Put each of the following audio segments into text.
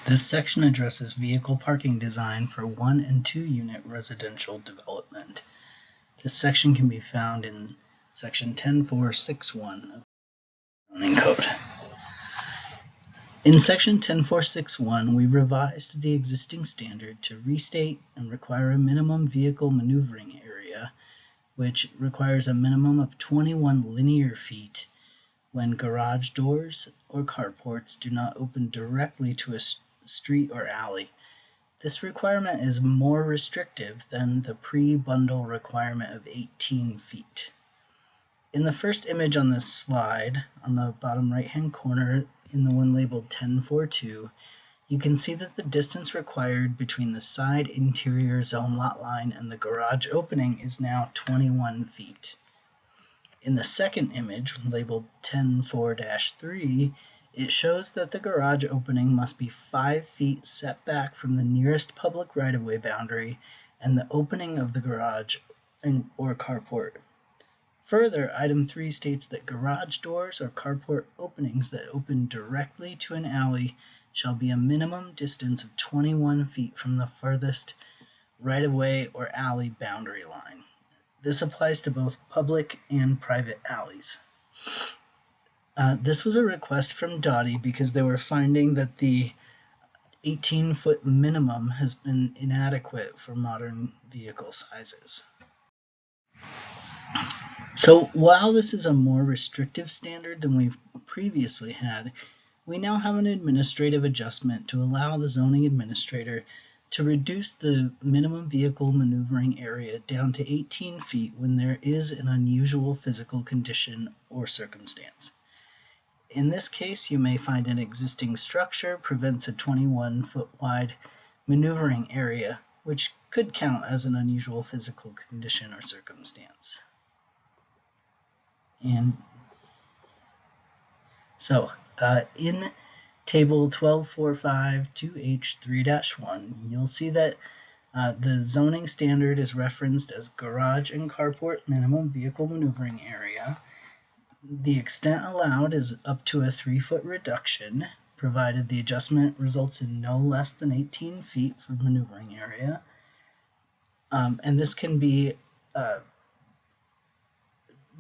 This section addresses vehicle parking design for 1 and 2 unit residential development. This section can be found in section 10461 of the zoning code. In section 10461, we revised the existing standard to restate and require a minimum vehicle maneuvering area, which requires a minimum of 21 linear feet when garage doors or carports do not open directly to a street or alley. This requirement is more restrictive than the pre-bundle requirement of 18 feet. In the first image on this slide, on the bottom right-hand corner in the one labeled 1042, you can see that the distance required between the side interior zone lot line and the garage opening is now 21 feet. In the second image, labeled 104-3, it shows that the garage opening must be 5 feet set back from the nearest public right-of-way boundary and the opening of the garage or carport. Further, item 3 states that garage doors or carport openings that open directly to an alley shall be a minimum distance of 21 feet from the furthest right-of-way or alley boundary line. This applies to both public and private alleys. This was a request from Dottie because they were finding that the 18-foot minimum has been inadequate for modern vehicle sizes. So while this is a more restrictive standard than we've previously had, we now have an administrative adjustment to allow the zoning administrator to reduce the minimum vehicle maneuvering area down to 18 feet when there is an unusual physical condition or circumstance. In this case, you may find an existing structure prevents a 21-foot wide maneuvering area, which could count as an unusual physical condition or circumstance. And so, in Table 12452H3-1, you'll see that the zoning standard is referenced as garage and carport minimum vehicle maneuvering area. The extent allowed is up to a 3-foot reduction, provided the adjustment results in no less than 18 feet for maneuvering area. And this can be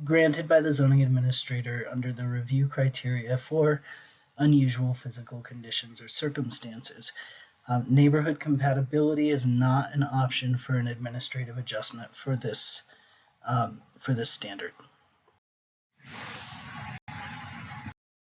granted by the zoning administrator under the review criteria for unusual physical conditions or circumstances. Neighborhood compatibility is not an option for an administrative adjustment for this standard.